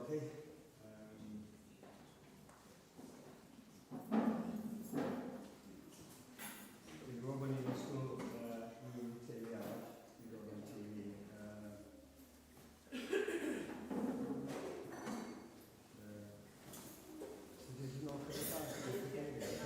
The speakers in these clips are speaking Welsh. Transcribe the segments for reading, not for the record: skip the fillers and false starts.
chi. Dwi'n gwybod bod ni'n ysgol un teulu arall, dwi'n dod o'n teulu. Sy'n dweud yn ôl chydig bach sy'n dweud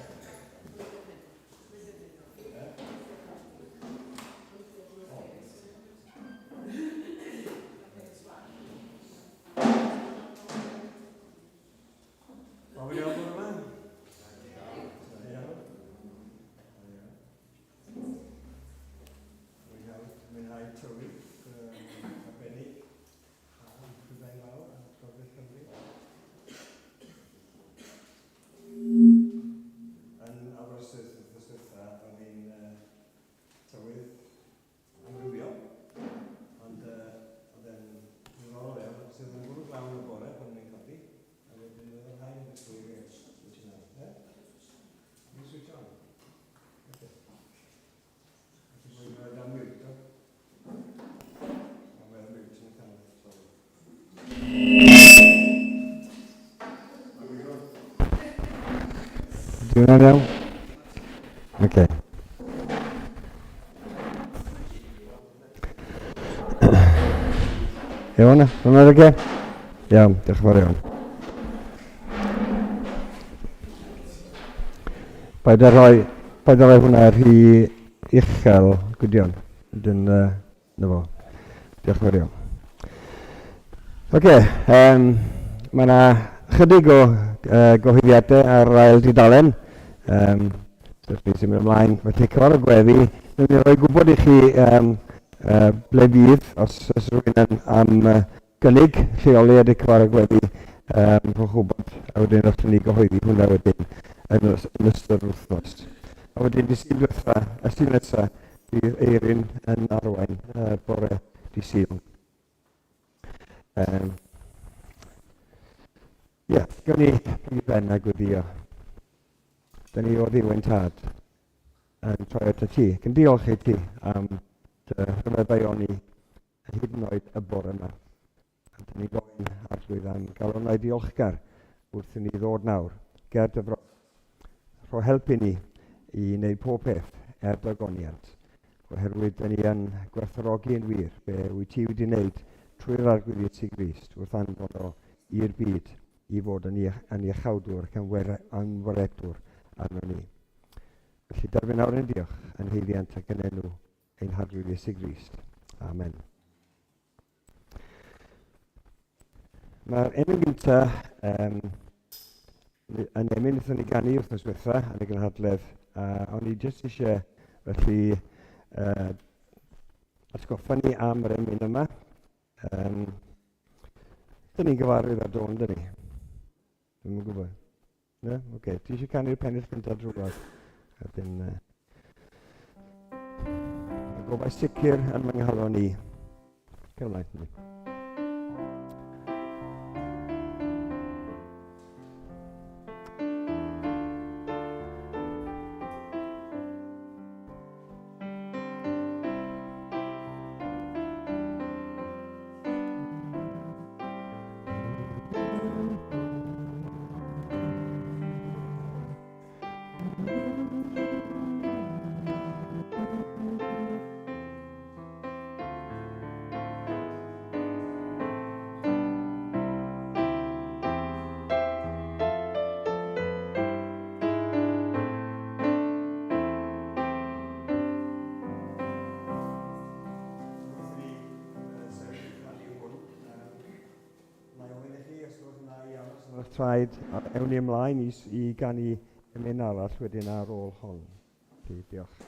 Dwi'n iawn? Okay. Iawn, hwnna'n oce? Iawn, diolch yn fawr iawn. Paid â rhoi hwnna rhy uchel, gwydion. Dyn, na fo. Diolch yn fawr iawn. Oce, mae yna chydig o gyhoeddiadau ar ail dudalen. Sef ni sy'n mynd ymlaen, mae te cyfar o gweddi. Dwi'n mynd i roi gwybod i chi ble fydd, os rwy'n am gynnig lleoliad y cyfar o gweddi, rhowch gwybod, a wedyn o'ch ni gyhoeddi hwnna wedyn yn ystod wythnos. A wedyn di sy'n diwetha, y sy'n nesa, bydd Eirin yn arwain bore di sy'n. Gawn ni ben a gweddio. Da ni o ddiwen tad yn troi at y ti. Gan diolch i ti am dy rhyfeddau ni hyd yn oed y bore yma. A da ni gofyn arglwydd am gael hwnna i diolchgar wrth i ni ddod nawr. Ger dyfro. Rho helpu ni i wneud pob peth dogoniant. Oherwydd da ni yn gwerthfawrogi yn wir be wyt ti wedi wneud trwy'r arglwyddiad sy'n Grist wrth anfon o i'r byd i fod yn iachawdwr ac yn waredwr arno ni. Felly derfyn nawr yn diolch yn heiliant ac yn enw ein harglwydd Iesu Grist. Amen. Mae'r enw gyntaf yn emyn wrthyn ni ganu wrthnos diwetha yn y gynhadledd. O'n i jyst eisiau felly atgoffa ni am yr emyn yma. Dyn ni'n gyfarwydd ar Dawn, dyn ni? Dwi'n yn gwybod. No? Oce. Ti eisiau canu'r pennill gyntaf drwad? A dyn... Y gobaith sicr yn fy nghalon ni. Cymlaen ni. Traed ewn ni ymlaen i ganu ymyn arall wedyn ar ôl hon. Diolch.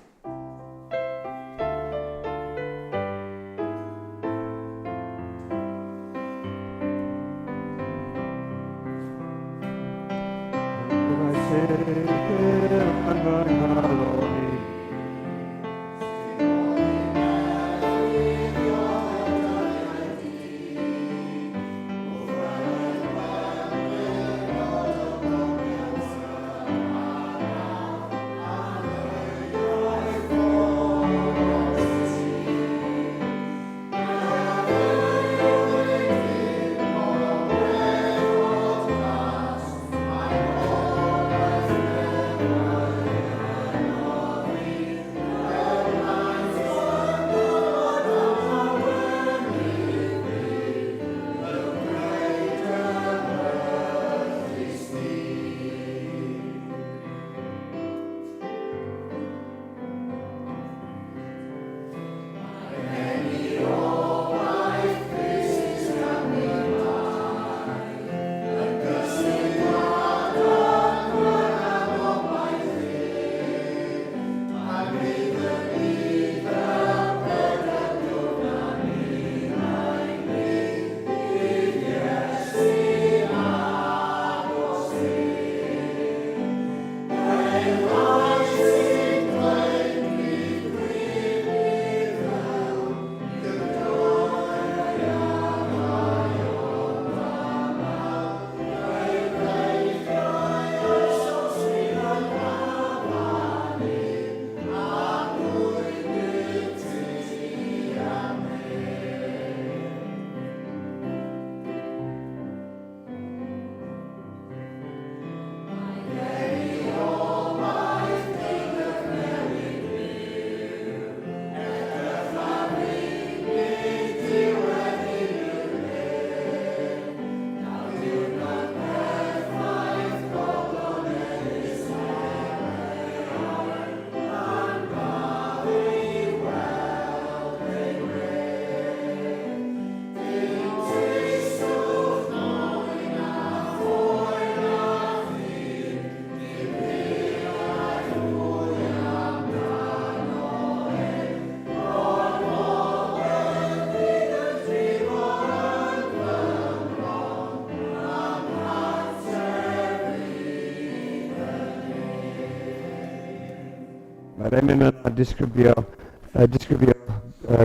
Mae'r emyn yna disgrifio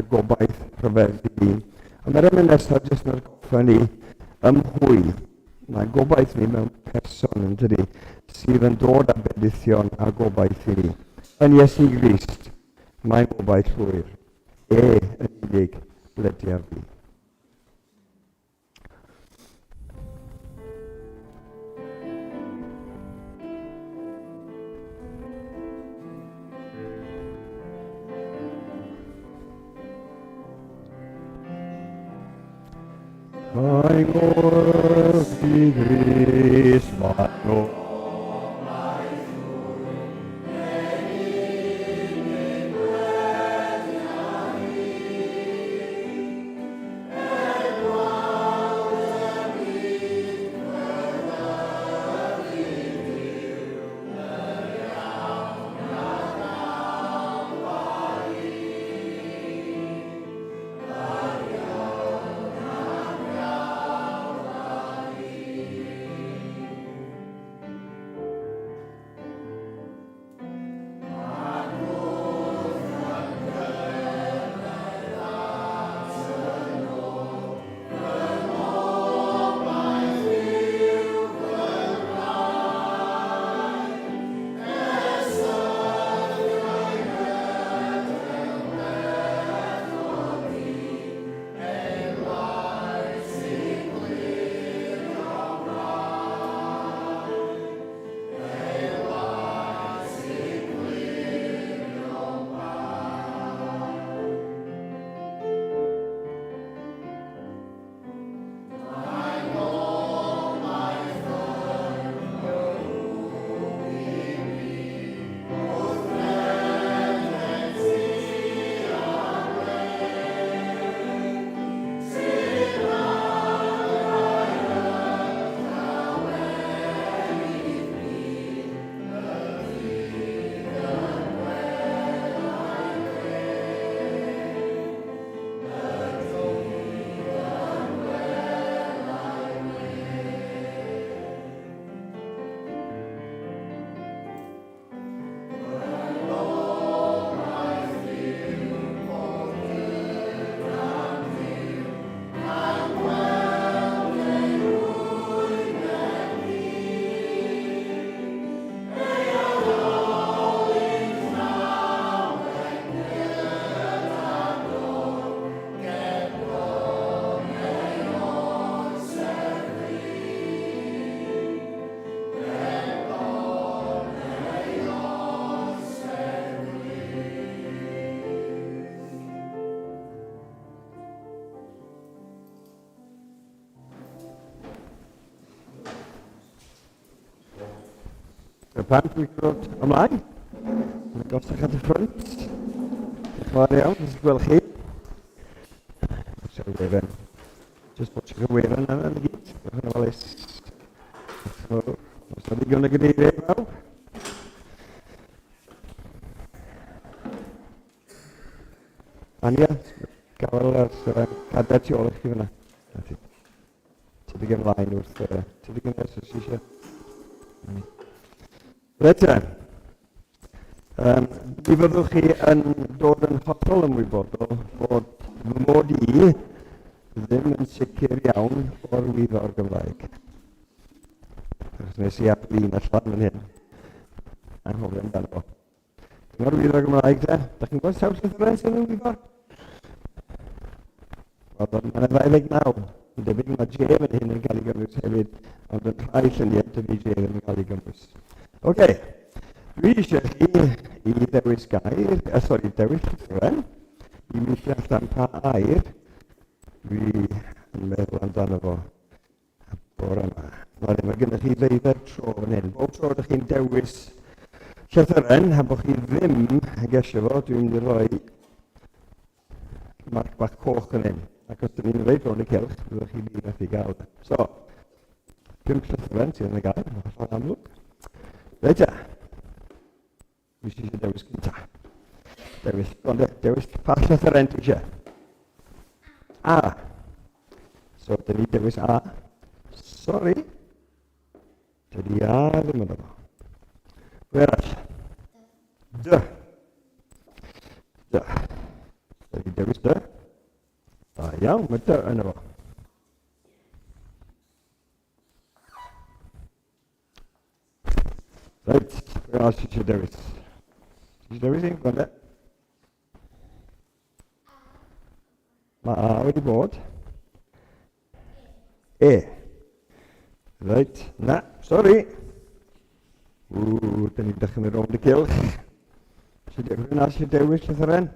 gobaith rhyfedd i fi. A mae'r emyn nesaf jyst yn atgoffa ni ymhwy. Mae gobaith ni mewn person yn dydi, sydd yn dod â bedithion a gobaith i ni. Yn Iesu Grist, mae'n gobaith llwyr. Yn unig blydiau fi. Mae'n gwrth i Grist, mae'n o. Y plant wy'n dod ymlaen. Yn gostach at y ffrynt. Diolch yn fawr iawn, ys gweld chi. Sorry, Efen. Just bod chi'n gyweiron yna yn y gyd. Diolch yn ofalus. Os ydy digon o gydaeiriau fawr. Ania, gafel ar cadau tu ôl i chi fyna. Tydig ymlaen wrth, tydig yn ers os eisiau. Rydw. Mi fyddwch chi yn dod yn hollol ymwybodol bod fy mod i ddim yn sicr iawn o'r wyddor Gymraeg. Achos nes i ablin allan yn hyn. Anghofio amdano fo. Dyma'r wyddor Gymraeg de. Da chi'n gweld sawl llythyren sydd yn wyddor? Wel, mae'n 29. Yn debyg mae J yn hyn yn cael ei gynnwys hefyd, ond yn rhai lluniau dydy J ddim yn cael ei gynnwys. Oce, dwi eisiau chi i ddewis dewis llythyren, i weithio allan pa air dwi yn meddwl amdano fo y bore yma. Mae gennych chi ddeudder tro yn hyn. Bob tro ydych chi'n dewis llythyren, a bod chi ddim yn gesio fo, dwi'n mynd i roi marc bach coch yn hyn. Ac os dyn ni'n rhaid bron y celch, byddwch chi ddim wedi gael. So, 5 llythyren sydd yn y gael, yn amlwg. Reit e. Dwi eisiau dewis gynta. Dewis pa llythyren dwi eisiau. A. So, dyn ni dewis A. Sorry. Dydy A ddim yn efo. Pwy arall? D. Da. Jadi dewis da. Da iawn, mae dy yno fo. Reit, pwy arall sy'n dewis? Sy'n dewis un, gwrande? Mae A wedi bod. E. Reit, na, sori. Da ni'n dechrau mynd rownd y gylch. Rwy'n arall sy'n dewis llythyren?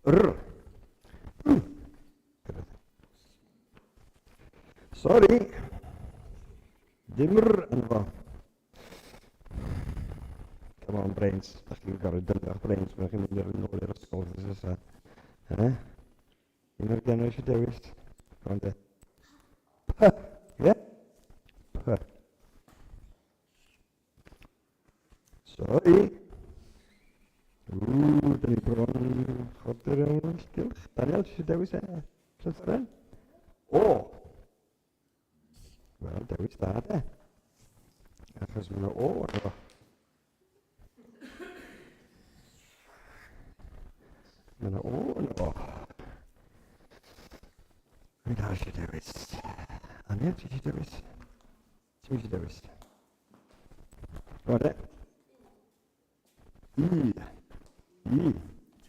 R. Sori. Dim R yno fo. Come on, brains. Da chi'n gorfod dylio'ch brains. Mae'n chi'n mynd i'r nôl i'r ysgol. Un o'r gennym eisiau dewis. Gwrande. P. Ie? P. Sori. Da ni bron chwarter yn gylch. Daniel, ti eisiau dewis e? Llythyren? O! Wel, dewis da, de. Achos mae'n o yno fo. Mae'n o yno fo. Mae'n da eisiau dewis. Ania, ti eisiau dewis? Ti eisiau dewis? Go on, de. I. I.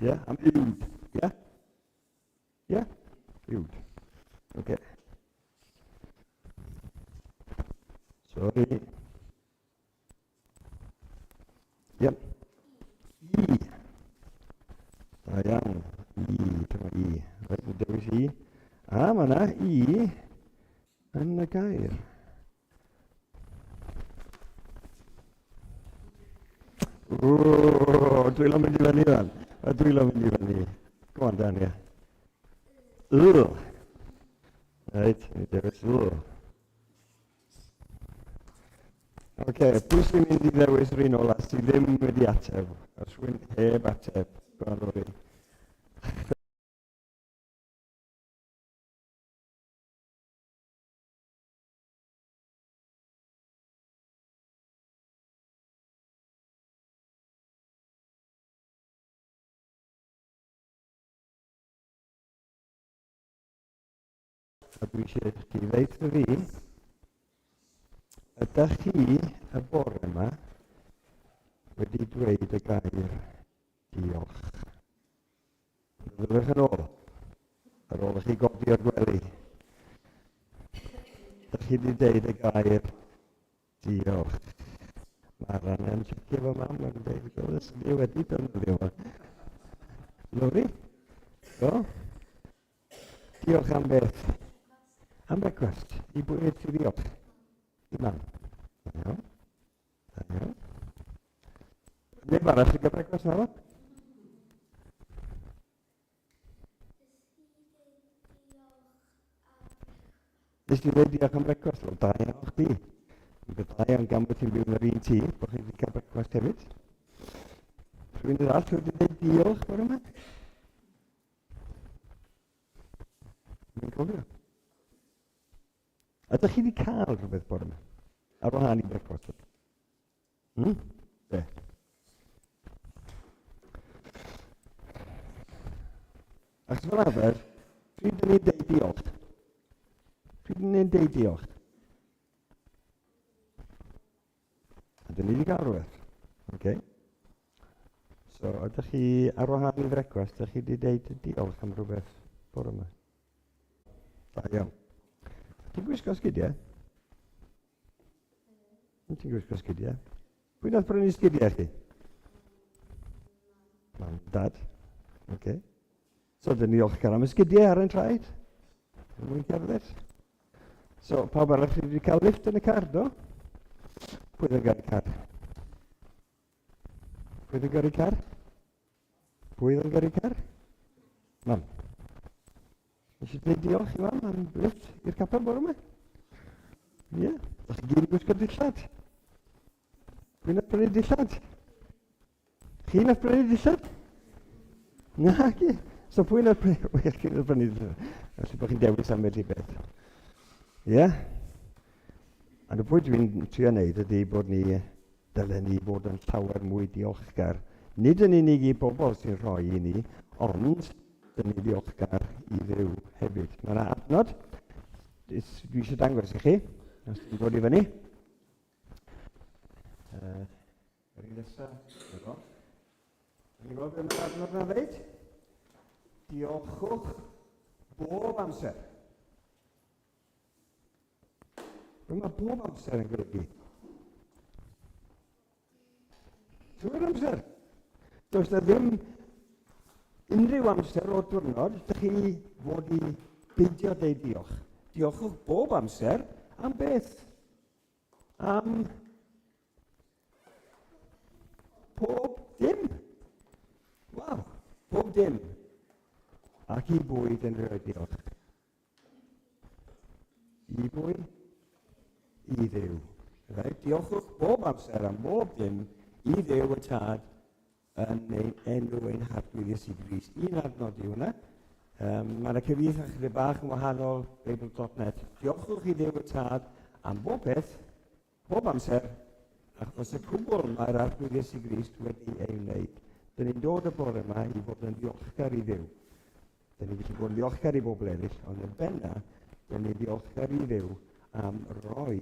Ie, am uwd. Ie? Ie? Uwd. Oce. Sorry. Yep. I. Da iawn. I. Dyma I. Rhaid yn dewis I. A mae yna I yn y gair. Dwi'n mynd i fyny fan. Dwi'n mynd i fyny. Go on, Dan, ie. Reit, ni dewis Oce, pwy sy'n mynd i ddewis yr un ola sydd ddim wedi ateb? Os rwy'n heb ateb, gwrando fi. A dwi eisiau chi ddeud fi, ydych chi y bore yma wedi dweud y gair diolch? Fyddwch yn ôl, ar ôl i chi godi o'r gwely. Ydych chi wedi dweud y gair diolch? Mae'r angen checio fo mam yn dweud, gwrs, ni wedi defnyddio fo. Lwri? Do? Diolch am beth? Am brecwast? I bwyd ti diolch? I mam? Da iawn. Da iawn. Neb arall i gael brecwast na fo? Nes ti dweud diolch am brecwast? Wel, da iawn chdi. Bydd da iawn gan bod ti'n byw yn yr un tŷ, bod chi wedi cael brecwast hefyd. Rwy'n arall wedi dweud diolch bore yma? Mae'n cofio. Ydych chi wedi cael rhywbeth bore yma? Ar wahân i brecwast? Be? Achos fel arfer, pryd ydyn ni'n deud diolch? Pryd ydyn ni'n deud diolch? Ydyn ni wedi cael rhywbeth? Okay. So, ydych chi ar wahân i brecwast, ydych chi wedi deud diolch am rhywbeth bore yma? Da iawn. Ti'n gwisgo sgidiau? Ti'n gwisgo sgidiau? Pwy nath brynu sgidiau chi? Mam, dad. Okay. So, dyn ni olchgar am y sgidiau ar ein traed? Yn mwyn cerdded? So, pawb arall chi wedi cael lift yn y car, do? Pwy yn gyrru car? Pwy yn gyrru car? Pwy yn gyrru car? Mam. Nes i dweud diolch i mam am lift i'r capel bore yma? Ie. Dach chi gyd yn gwisgo dillad? Pwy nath brynu dillad? Chi nath brynu dillad? Na, chi. So pwy nath brynu? Wel, chi nath brynu dillad. Felly bod chi'n dewis am wedi beth. Ie. Ond y pwynt dwi'n trio wneud ydy bod ni dylen ni bod yn llawer mwy diolchgar Nid yn unig i bobl sy'n rhoi i ni, ond dyn ni ddiolchgar i Dduw hefyd. Mae yna adnod, dwi eisiau dangos i chi, os ti'n dod i fyny. Yr un nesaf, efo. Ni'n gweld beth mae'r adnod yna dweud? Diolchwch bob amser. Be mae bob amser yn golygu? Trwy'r amser. Does na ddim unrhyw amser o'r diwrnod ydych chi fod i beidio deud diolch. Diolchwch bob amser am beth? Am pob dim. Waw, pob dim. Ac i bwyd yn rhoi diolch. I bwyd? I Dduw. Right? Diolchwch bob amser am bob dim i Dduw y Tad yn enw ein Harglwydd Iesu Grist. Un adnod i hwnna. Mae'r cyfieithu chydig bach yn wahanol, Bible.net. Diolchwch i Dduw y Tad am bob peth, bob amser, achos y cwbl mae'r Harglwydd Iesu Grist wedi ei wneud. Dyn ni'n dod y bore yma i fod yn ddiolchgar i Dduw. Dyn ni'n gallu bod yn ddiolchgar i bobl eraill, ond yn benna, dyn ni'n ddiolchgar i Dduw am roi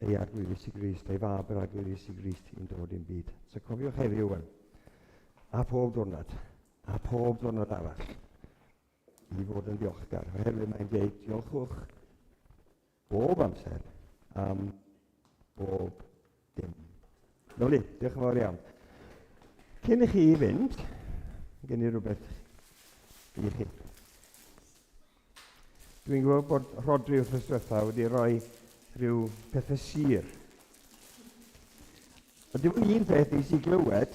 ei Arglwydd Iesu Grist, ei fab yr Arglwydd Iesu Grist i'n dod i'n byd. So cofiwch heddiw yn, a pob diwrnod arall, i fod yn ddiolchgar. Oherwydd mae'n dweud, diolchwch bob amser am bob dim. Noli, diolch yn fawr iawn. Cyn i chi fynd, gen i rhywbeth i chi. Dwi'n gwybod bod Rodri wrth ysgriffa wedi rhoi rhyw pethau sir. Ond dim ond un peth i si glywed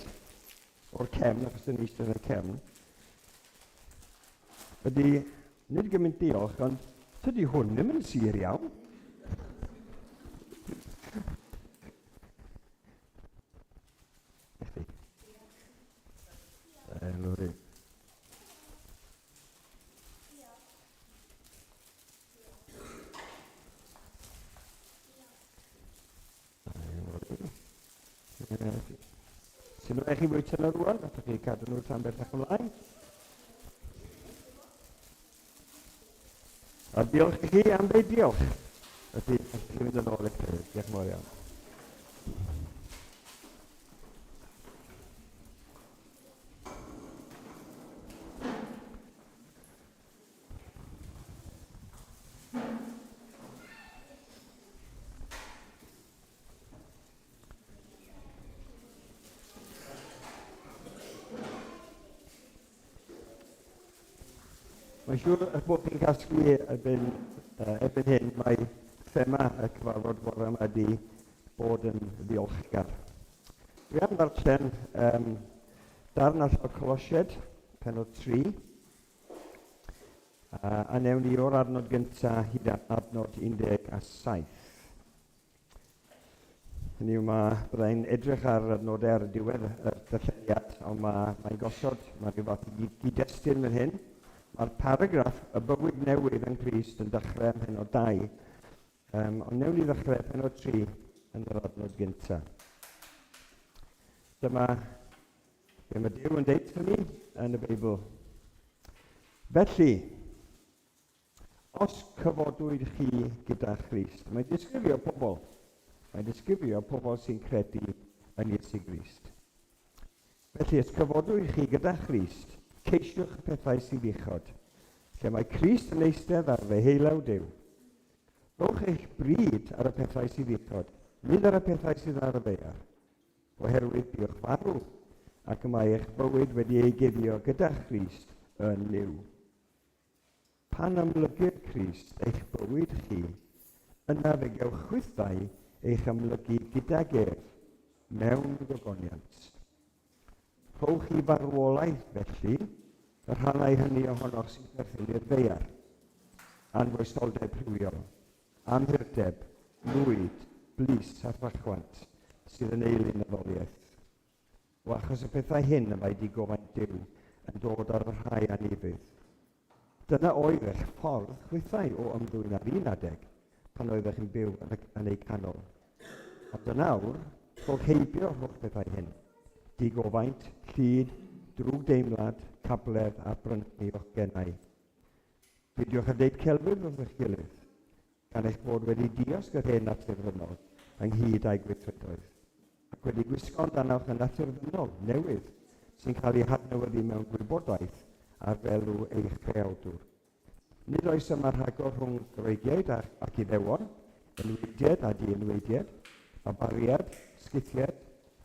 o'r cefn, achos yn eistedd yn y cefn, ydy, nid gymaint diolch, ond tydi hwn ddim yn sir iawn. Lori. Sy'n nhw'n eich i fwyta nhw rwan, a chi cadw nhw tan bellach ymlaen. A diolch i chi am ddeud diolch. Ydy, chi'n mynd yn ôl eich credu. Diolch mor iawn. Mae'n siŵr bod chi'n casglu erbyn hyn, mae thema y cyfarfod bore yma ydi bod yn ddiolchgar. Dwi am ddarllen darn all o Colosied, penod 3, a newn ni o'r adnod gyntaf hyd at adnod 17. Hynny yw, byddai'n edrych ar adnodau ar y diwedd y darlleniad, ond mae'n gosod, mae'n rhyw fath i gyd-destun fan hyn. Mae'r paragraff y bywyd newydd yn Crist yn dechrau ym penod 2, ond newn ni ddechrau penod 3 yn yr adnod gyntaf. Dyma be mae Duw yn deud wrthyn ni yn y Beibl. Felly, os cyfodwyd chi gyda Christ, mae'n disgrifio pobl. Mae'n disgrifio pobl sy'n credu yn Iesu Grist. Felly, os cyfodwyd chi gyda Christ, ceisiwch y pethau sydd uchod, lle mae Crist yn eistedd ar fe heilaw Duw. Rhowch eich bryd ar y pethau sydd uchod, nid ar y pethau sydd ar y ddaear, oherwydd diolch farw, ac mae eich bywyd wedi ei guddio gyda Crist yn Nuw. Pan amlygu'r Crist eich bywyd chi, yna fe gewch chwythau eich amlygu gydag ef mewn gogoniant. Rhowch i farwolaeth felly, y rhannau hynny ohonoch sy'n perthyn i'r ddaear, anfoesoldeb rhywiol, amhyrdeb, lwyd, blis a thachwant sydd yn eilyn y ddoliaeth. O achos y pethau hyn y mae di gofaint Duw yn dod ar y rhai anifydd. Dyna oedd eich ffordd chwythau o ymddwyn ar un adeg pan oeddech yn byw yn ei canol. Ond y nawr, rhowch heibio'r holl bethau hyn. digofaint, llyd, drwg deimlad, cabledd a brynu o'ch gennau. Peidiwch â deud celwydd wrth eich gilydd, gan eich bod wedi diosg yr hen naturddynol ynghyd â'i gweithredoedd, ac wedi gwisgo'n danawch y naturddynol newydd sy'n cael ei hadnewyddu mewn gwybodaeth ar felw eich creawdwr. Nid oes yma rhagor rhwng Groegiaid ac Iddewon, enweidiad a di-enweidiad, barbariad, sgithiad,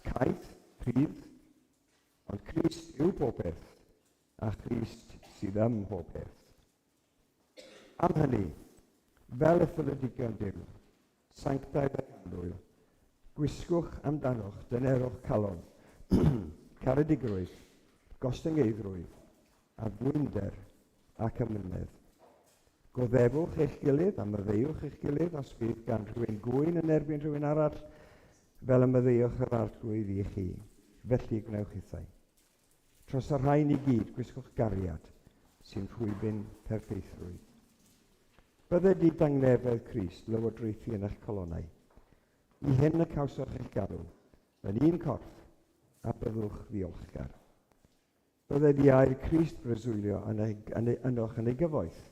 caeth, rhydd, ond Crist yw pob peth, a Crist sydd ym mhob peth. Am hynny, fel y ffyledigion Duw, sanctaidd ac anwyl, gwisgwch amdanoch dynerwch calon, caredigrwydd, gostyngeidrwydd, a bwynder ac ymynedd. Goddefwch eich gilydd a myddeiwch eich gilydd os bydd gan rhywun gwyn yn erbyn rhywun arall, fel y myddeiwch yr arglwydd i chi. Felly gwnewch hithau. Tros yr rhain i gyd, gwisgwch gariad sy'n rhwybyn perffeithrwydd. Bydde di dangnefedd Crist lywodraethu yn eich colonnau. I hyn y cawswch eich galw, yn un corff, a byddwch ddiolchgar. Bydde di air Crist breswylio ynoch yn ei gyfoeth.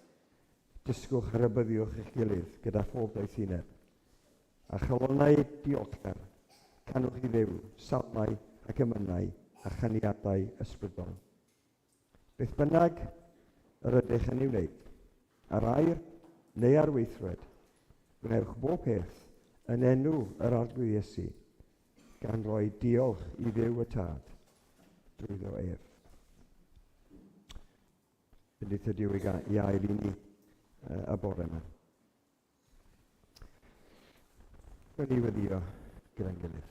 Dysgwch a rybyddiwch eich gilydd gyda phob doethineb. A chalonnau diolchgar, canwch i ddew, salmau ac ymynau a chaniadau ysbrydol. Beth bynnag yr ydych yn ei wneud, ar air neu ar weithred, gwnewch bob peth yn enw yr arglwydd Iesu, gan roi diolch i Dduw y Tad drwyddo ef. Bendith y Duw i air i ni y bore yma. Rwy'n i weddio gyda'n gilydd.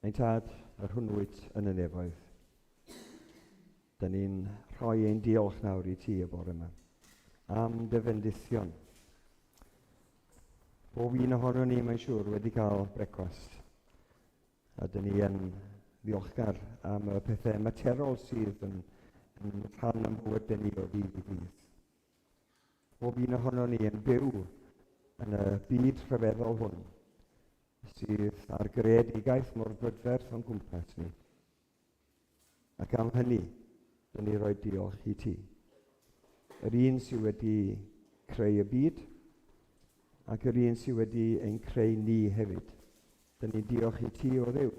Ein Tad, yr hwnnwyd yn y nefoedd. Dyn ni'n rhoi ein diolch nawr i ti y bore yma am dyfendithion. Bob un ohono ni, mae'n siŵr, wedi cael brecwast. A dyn ni yn ddiolchgar am y pethau materol sydd yn rhan am bywyd ni o ddydd i ddydd. Bob un ohono ni yn byw yn y byd rhyfeddol hwn, sydd ar greadigaeth mor brydferth o'n gwmpas ni. Ac am hynny, dyn ni roi diolch i ti. Yr un sydd wedi creu y byd, ac yr un sydd wedi ein creu ni hefyd. Dyn ni'n diolch i ti o Dduw.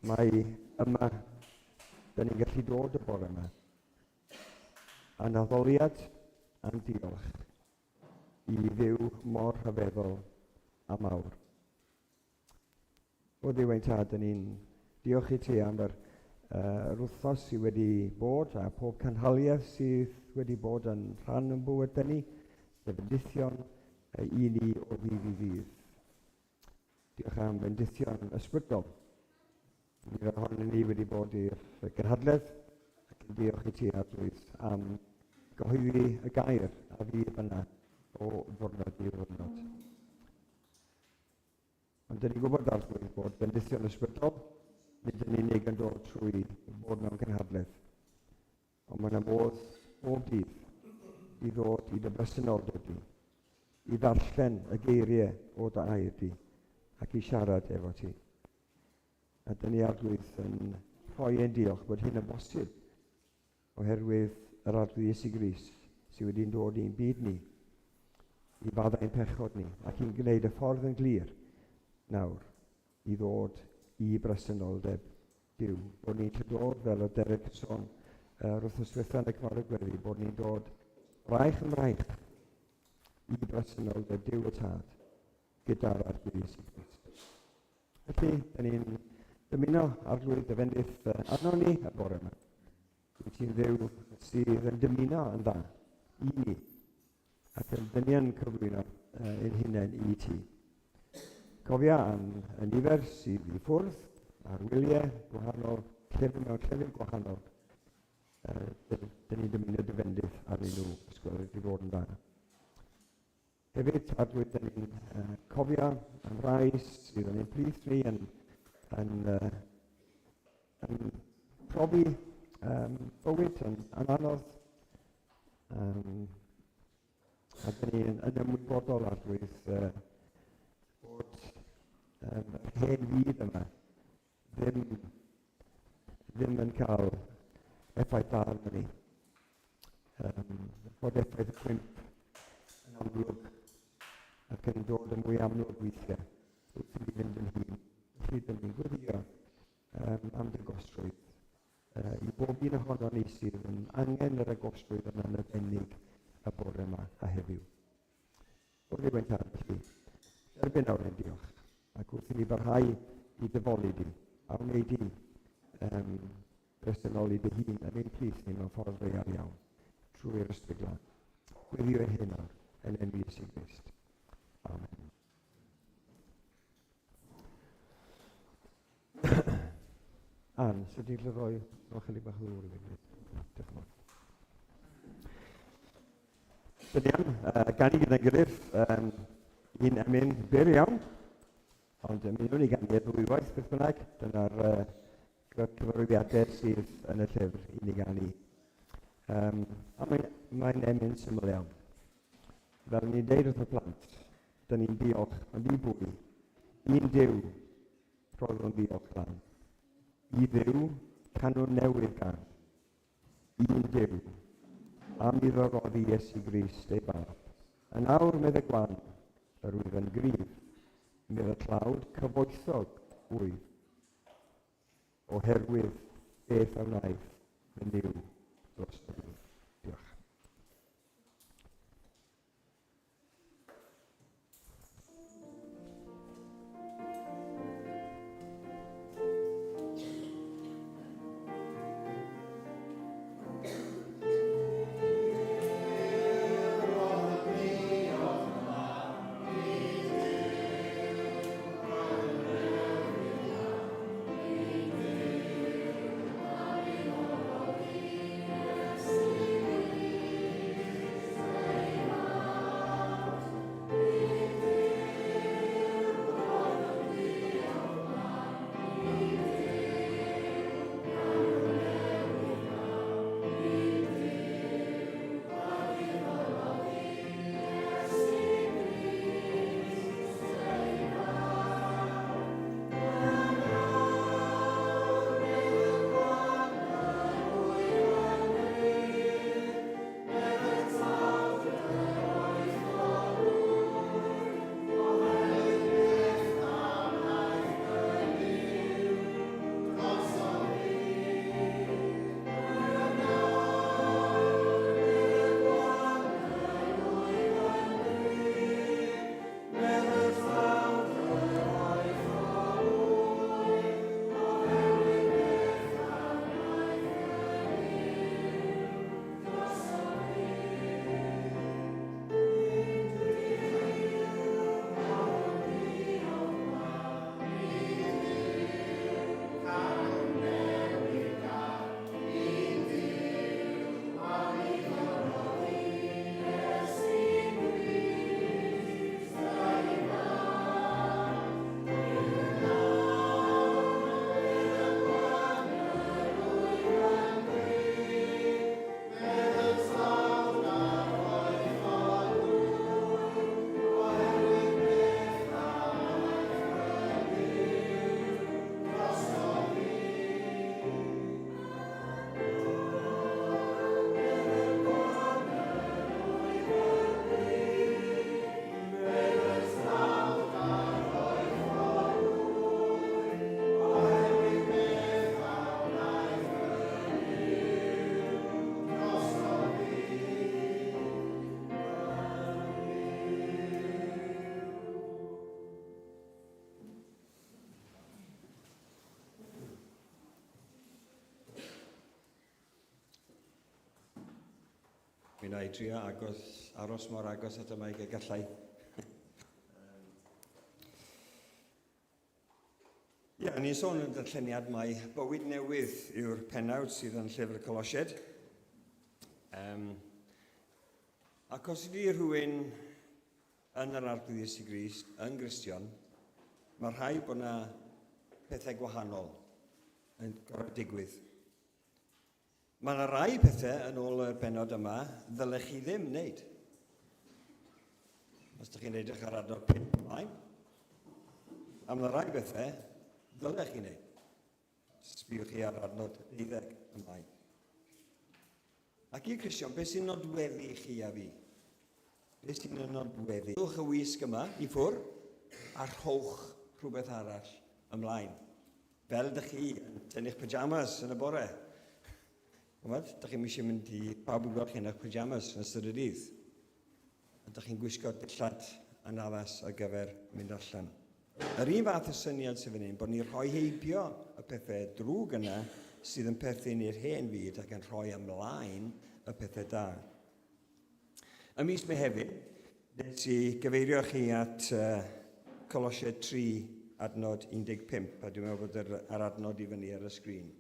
Mae yma, dyn ni'n gallu dod y bore yma. A naddoliad am diolch i Dduw mor rhyfeddol a mawr. O Dduw ein Tad, dyn ni'n diolch i ti am yr wythnos sydd wedi bod a pob canhaliaeth sydd wedi bod yn rhan yn bywyd dyn ni, dyfendithion i ni o ddydd i ddydd. Diolch am bendithion ysbrydol. Nifer ohonyn ni wedi bod i'r gynhadledd ac yn diolch i ti Arglwydd am gyhoeddi y gair a fydd yna o ddwrnod i ddwrnod. Ond dyn ni'n gwybod Arglwydd bod bendithion ysbrydol, nid yn unig yn dod trwy bod mewn gynhadledd. Ond mae'n modd bob dydd i ddod i dy bresenoldeb di, i ddarllen y geiriau o dy air di, ac i siarad efo ti. A dyn ni Arglwydd yn rhoi ein diolch bod hyn yn bosib oherwydd yr Arglwydd Iesu Grist sydd wedi'n dod i'n byd ni, i faddau'n pechod ni, ac i'n gwneud y ffordd yn glir nawr i ddod i bresenoldeb Duw. Bod ni'n dod fel o Derek sôn yr wythnos diwethaf yn y cyfarfod gweddi, bod ni'n dod braich yn braich i bresenoldeb Duw y Tad gyda'r Arglwydd Iesu Grist. Felly, dyn ni'n dymuno Arglwydd dyfendith arno ni y bore yma. Ti'n Dduw sydd yn dymuno yn dda i ni, ac yn dyn ni yn cyflwyno ein hunain i ti. Cofia am y nifer sydd i ffwrdd ar wyliau gwahanol, mewn llefydd gwahanol. Dyn ni'n dymuno dyfendith arnyn nhw ysgol i fod yn dda. Hefyd, Arglwydd, dyn ni'n cofio am rai sydd yn ein plith ni yn profi bywyd yn anodd, A dyn ni'n ymwybodol arglwydd bod yr hen fydd yma ddim yn cael effaith da arno ni. Bod effaith y cwymp yn amlwg ac yn dod yn mwy amlwg weithiau wrth i ni fynd yn hun. Felly dyn ni'n gweddio am dygosrwydd i bob un ohono ni sydd yn angen yr agosrwydd yn anarbennig y bore yma a heddiw. O'r ddiwethaf felly, erbyn awr yn diolch, ac wrth i ni barhau i dyfolu di, a wneud i bresynoli dy hun yn ein plith ni mewn ffordd real iawn, trwy'r ysbryd glân. Gweddio ein hyn awr, yn enw Iesu Grist. Amen. Ann, so di'n rhoi chydig bach o ddŵr i fi. Diolch yn fawr. Dynian, gan i gyda'n gilydd, un emyn byr iawn, ond mi nhw'n ei ganiad ddwywaith beth bynnag. Dyna'r cyfarwyddiadau sydd yn y llyfr i ni ganu. A mae'n emyn syml iawn. Fel ni'n deud wrth y plant, dyn ni'n diolch, ond i bwy, un Duw, roedd o'n diolch lan. I Dduw, canwn newydd gan. Un Duw, am iddo roddi Iesu Grist ei bardd. Yn awr medd y gwan, yr wyf yn gryf, medd y tlawd cyfoethog wyf. Oherwydd beth a wnaeth yn niw dros y wyf. Diolch. Mi wna i trio aros mor agos at yma i gallai. Ni'n sôn yn darlleniad mai bywyd newydd yw'r pennawd sydd yn llyfr Colosied. Ac os ydy rhywun yn yr arglwydd Iesu Grist, yn Gristion, mae rhaid bod yna pethau gwahanol yn gorfod digwydd. Mae yna rai pethau yn ôl y bennod yma ddylech chi ddim wneud. Os ydych chi'n edrych ar adnod 5 ymlaen, am na rai bethau, ddylech chi'n neud. Sbiwch chi ar adnod 12 ymlaen. Ac i Cristion, beth sy'n nodweddu chi a fi? Beth sy'n nodweddu? Rhowch y wisg yma i ffwr a rhowch rhywbeth arall ymlaen. Fel ydych chi yn tynnu'ch pyjamas yn y bore. Ydych chi'n eisiau mynd i pawb yn gweld chi'n eich pyjamas yn ystod y dydd. Ydych chi'n gwisgo dillad yn addas ar gyfer mynd allan. Yr un fath o syniad sydd fan hyn, bod ni'n rhoi heibio y pethau drwg yna sydd yn perthyn i'r hen fyd ac yn rhoi ymlaen y pethau da. Ym mis Mehefin, nes i gyfeirio chi at Colosiau 3 adnod 15, a dwi'n meddwl bod yr adnod i fyny ar y sgrin.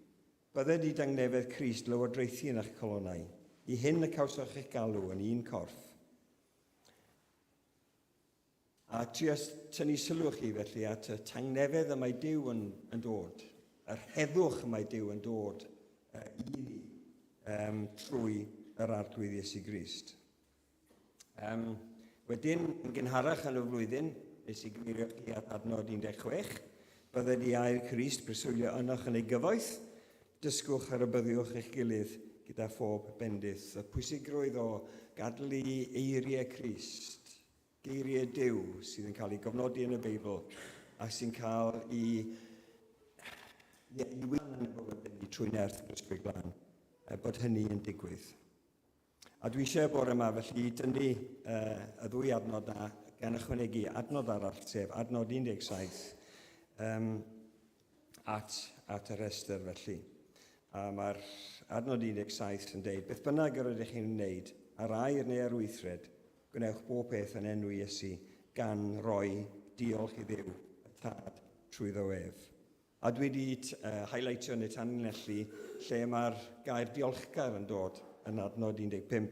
Bydde di dangnefedd Crist lywodraethu yn eich colonnau, i hyn y cawsoch eich galw yn un corff. A trio tynnu sylw chi felly at y tangnefedd y mae Duw yn dod, yr heddwch y mae Duw yn dod i ni trwy yr arglwydd Iesu Grist. Wedyn, yn gynharach yn y flwyddyn, nes i gyfeirio chi at adnod 16, bydde di air Crist breswylio ynoch yn ei gyfoeth, dysgwch ar y byddiwch eich gilydd gyda phob bendith. Y pwysigrwydd o gadlu eiriau Crist, geiriau Duw sydd yn cael ei gofnodi yn y Beibl a sy'n cael i wyl yn y bywyd ni trwy nerth Ysbryd Glân, bod hynny yn digwydd. A dwi eisiau bore yma felly dynnu y ddwy adnod na gan ychwanegu adnod arall, sef adnod 17 at y restr felly. A mae'r adnod 17 yn dweud, beth bynnag yr ydych chi'n wneud, ar air neu ar weithred, gwnewch bob peth yn enw Iesu gan roi diolch i Dduw y Tad trwy ddywef. A dwi wedi highlightio neu tanlinellu lle mae'r gair diolchgar yn dod yn adnod 15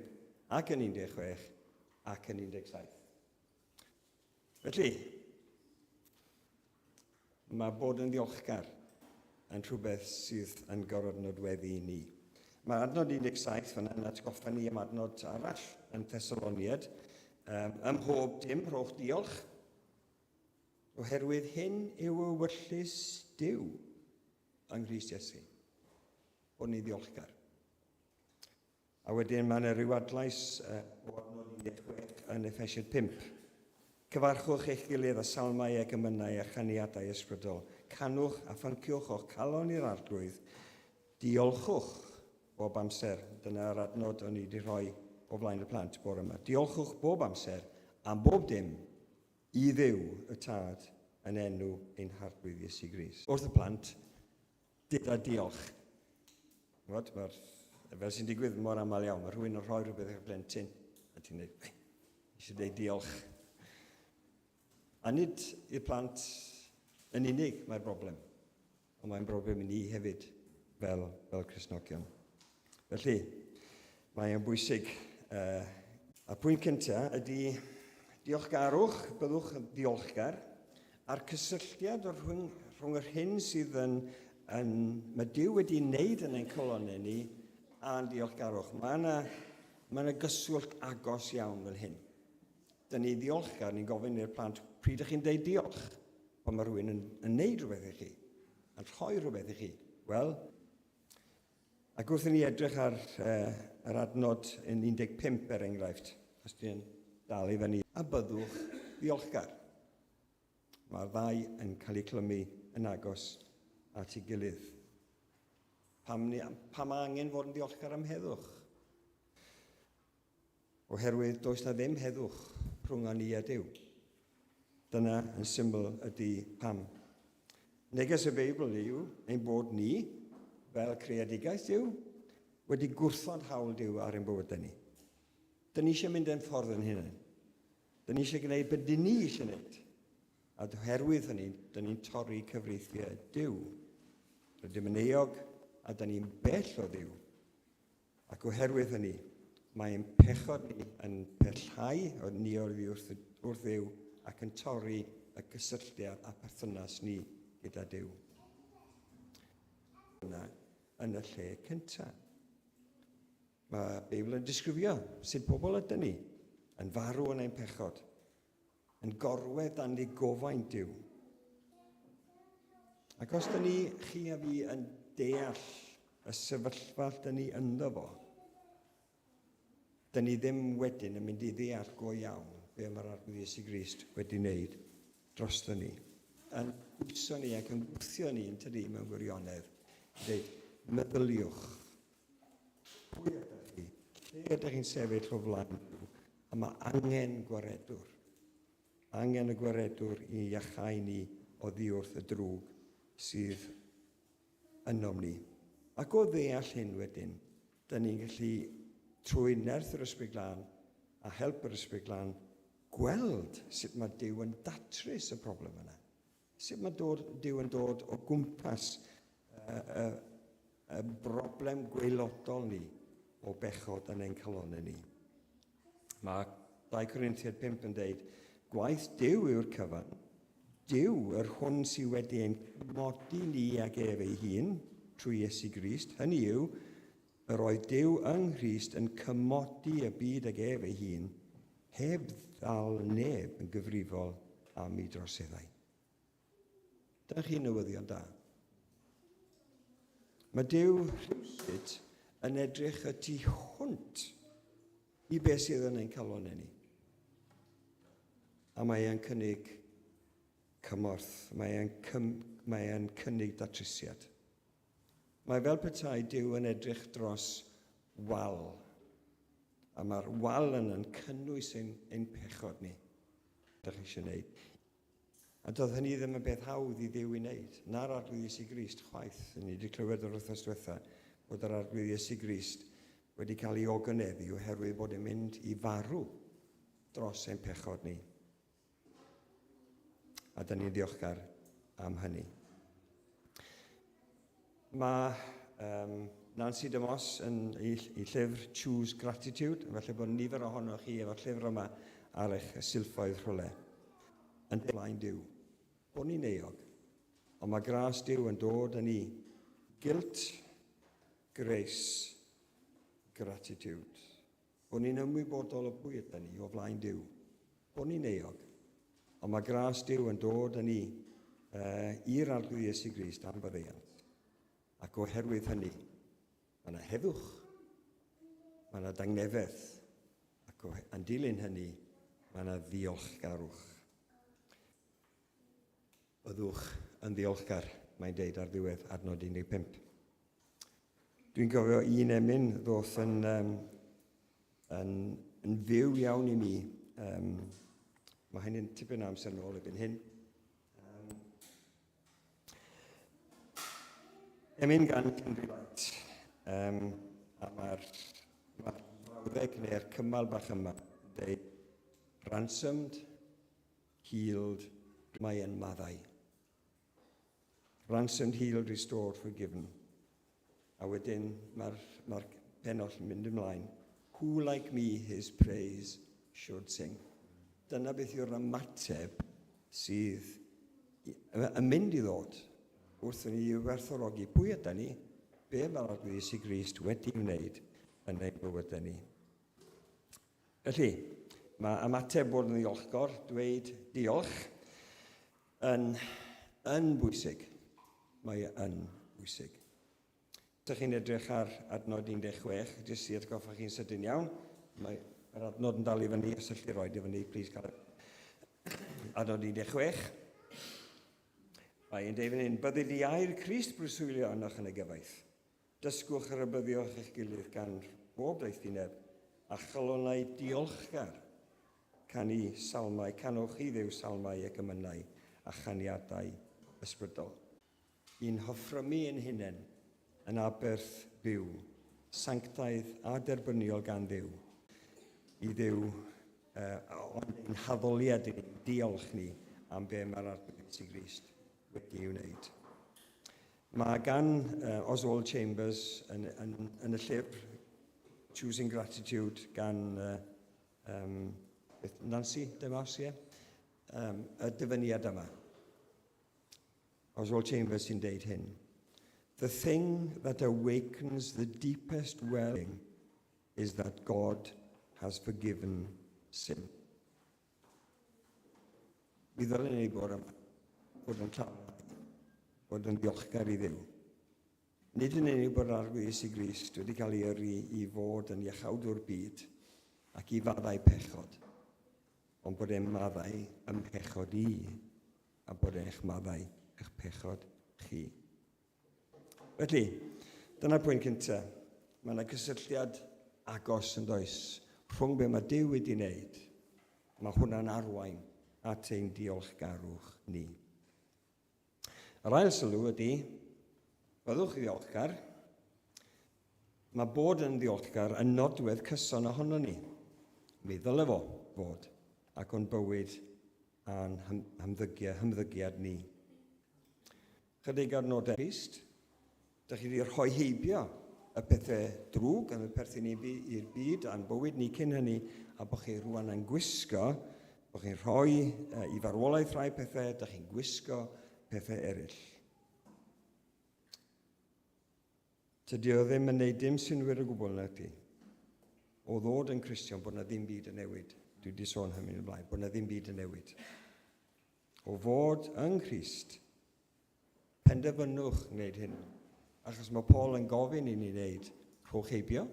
ac yn 16 ac yn 17. Felly, mae bod yn ddiolchgar yn rhywbeth sydd yn gorfod nodweddu i ni. Mae adnod 17 fan yn atgoffa ni am adnod arall yn Thessaloniad. Ym mhob dim rhowch diolch, oherwydd hyn yw y wyllys Duw yng Nghrist Iesu. Bod ni ddiolchgar. A wedyn mae yna ryw adlais o adnod 16 yn Effesied 5. Cyfarchwch eich gilydd â salmau a gymynau a chaniadau ysbrydol. Canwch a phanciwch o'ch calon i'r arglwydd. Diolchwch bob amser. Dyna'r adnod o'n i wedi rhoi o flaen y plant bore yma. Diolchwch bob amser am bob dim i Dduw y Tad yn enw ein harglwydd Iesu Grist. Wrth y plant, dyda diolch. Fel sy'n digwydd mor aml iawn, mae rhywun yn rhoi rhywbeth i'r blentyn, a ti'n dweud, eisiau dweud diolch. A nid i'r plant yn unig mae'r broblem, ond mae'n broblem i ni hefyd fel Cristnogion. Felly, mae'n bwysig. A pwynt cyntaf ydy diolchgarwch, byddwch yn diolchgar, a'r cysylltiad rhwng yr hyn sydd mae Duw wedi wneud yn ein colonnau ni a'n diolchgarwch. Mae yna gyswllt agos iawn fel hyn. Dyna ni ddiolchgar, ni'n gofyn i'r plant, pryd ydych chi'n deud diolch? Ond mae rhywun yn wneud rhywbeth i chi, yn rhoi rhywbeth i chi. Wel, ac wrth i ni edrych ar yr adnod yn 15 enghraifft, os dwi'n dal i fyny, a byddwch ddiolchgar. Mae'r ddau yn cael eu clymu yn agos at ei gilydd. Pam angen fod yn diolchgar am heddwch? Oherwydd does na ddim heddwch rhwng ni a Duw. Dyna yn syml ydy pam. Neges y Beibl yw ein bod ni, fel creadigaeth Duw, wedi gwrthod hawl Duw ar ein bywydau ni. Dyn ni eisiau mynd yn ffordd yn hynny. Dyn ni eisiau gwneud beth dyn ni eisiau gwneud. A oherwydd hynny, dyn ni'n torri cyfreithiau Duw. Rydym yn eog a dyn ni'n bell o Dduw. Ac oherwydd hynny, mae'n pechod ni yn pellhau o ni oddi wrth Dduw ac yn torri y gysylltiad a perthynas ni gyda Duw. Yna yn y lle cyntaf. Mae Beibl yn disgrifio sut pobl ydyn ni yn farw yn ein pechod yn gorwedd dan ni gofain Duw. Ac os da ni, chi a fi, yn deall y sefyllfa da ni ynddo fo, da ni ddim wedyn yn mynd i ddeall go iawn be mae'r arglwydd Iesu Grist wedi wneud drosto ni. Yn bwyso ni ac yn gwthio ni yn tydi mewn gwirionedd. Dweud, meddyliwch. Pwy ydych chi? Lle ydych chi'n sefyll o flaen Duw? A mae angen gwaredwr. Angen y gwaredwr i iachau ni o ddiwrth y drwg sydd ynom ni. Ac o ddeall hyn wedyn, da ni'n gallu trwy nerth yr ysbryd glân a help yr ysbryd glân gweld sut mae Duw yn datrys y broblem yna. Sut mae Duw yn dod o gwmpas y broblem gweilodol ni o bechod yn ein calonau ni. Mae 2 Corinthiaid 5 yn dweud, gwaith Duw yw'r cyfan, Duw yr hwn sydd wedi ein modi ni ag ef ei hun trwy Iesu Grist. Hynny yw, yr oedd Duw yng Nghrist yn cymodi y byd ag ef ei hun, heb ddal neb yn gyfrifol am ei droseddau. Dyna chi newyddion da. Mae Duw rhywsyd yn edrych y tu hwnt i beth sydd yn ein calonau ni. A mae e'n cynnig cymorth, mae e'n cynnig datrysiad. Mae fel petai Duw yn edrych dros wal, a mae'r wal yn cynnwys ein pechod ni. Ydych chi eisiau gwneud. A doedd hynny ddim yn beth hawdd i Dduw i wneud. Na'r arglwydd Iesu Grist chwaith. Ni wedi clywed o'r wythnos diwetha bod yr arglwydd Iesu Grist wedi cael ei ogoneddu oherwydd bod e'n mynd i farw dros ein pechod ni. A da ni'n ddiolchgar am hynny. Mae Nancy Demos yn ei llyfr Choose Gratitude, felly bod nifer ohonoch chi efo'r llyfr yma ar eich silffoedd rhywle. Yn blaen Duw, bod ni'n euog, ond mae gras Duw yn dod yn ni guilt, grace, gratitude. Bod ni'n ymwybodol o pwy ydyn ni o flaen Duw, bod ni'n euog, ond mae gras Duw yn dod yn ni i'r arglwydd Iesu Grist am fyddeiant. Ac oherwydd hynny, mae yna heddwch, mae yna dangnefedd, ac yn dilyn hynny, mae yna ddiolchgarwch. Byddwch yn ddiolchgar, mae'n deud ar ddiwedd adnod 15. Dwi'n gofio un emyn ddoth yn fyw iawn i mi. Mae hynny'n tipyn amser nôl erbyn hyn. Emyn gan Cymru Light. A mae'r brawddeg neu'r cymal bach yma yn dweud, ransomed, healed, mae yn maddau. Ransomed, healed, restored, forgiven. A wedyn mae'r penoll yn mynd ymlaen. Who like me his praise should sing. Dyna beth yw'r ymateb sydd yn mynd i ddod wrth ni i'w werthfawrogi. Pwy ydyn ni? Be mae'r arglwydd Iesu Grist wedi wneud yn ein bywydau ni. Felly, mae ymateb bod yn ddiolchgor, dweud diolch, yn bwysig. Mae yn bwysig. Ydych chi'n edrych ar adnod 16, jyst i atgoffa chi'n sydyn iawn. Mae'r adnod yn dal i fyny, os ydych chi roed i fyny, plis cael adnod 16. Mae'n deud fan hyn, byddid i air Crist bryswylio ynoch yn y gyfaith. Dysgwch ar y byddiwch eich gilydd gan bob daethineb a chalonau diolchgar. Canu salmau, canwch i Dduw salmau ac ymynau a chaniadau ysbrydol. Un hoffrymu ein hunain yn aberth byw, sanctaidd a derbyniol gan Dduw. I Dduw, ond ein haddoliad i ni, diolch ni am be mae'r arglwydd Iesu Grist wedi i'w wneud. Mae gan Oswald Chambers yn y llyfr Choosing Gratitude gan Nancy Demos, y dyfyniad yma. Oswald Chambers sy'n deud hyn. The thing that awakens the deepest welling is that God has forgiven sin. Mi ddylen ni bod yn llawn, bod yn ddiolchgar i Dduw. Nid yn unig bod arglwydd Iesu Grist wedi cael ei yrru i fod yn iachawdwr byd ac i faddau pechod, ond bod e'n maddau ym pechod i, a bod eich maddau eich pechod chi. Felly, dyna'r pwynt cyntaf. Mae yna gysylltiad agos yn does rhwng be mae Duw wedi wneud. Mae hwnna'n arwain at ein diolchgarwch ni. Yr ail sylw ydy, byddwch chi ddiolchgar. Mae bod yn ddiolchgar yn nodwedd cyson ohono ni. Mi ddyle fo fod ac o'n bywyd a'n hymddygiad ni. Chydig ar nodau Crist. Dych chi wedi rhoi heibio y pethau drwg yn y perthyn i'r byd a'n bywyd ni cyn hynny, a bod chi rwan yn gwisgo, bod chi'n rhoi i farwolaeth rhai pethau, dych chi'n gwisgo pethau eraill. Tydy o ddim yn neud dim synwyr o gwbl na ti. O ddod yn Cristion bod na ddim byd yn newid. Dwi wedi sôn hynny yn blaen, bod na ddim byd yn newid. O fod yn Crist, penderfynwch wneud hyn. Achos mae Paul yn gofyn i ni wneud rhowch heibio,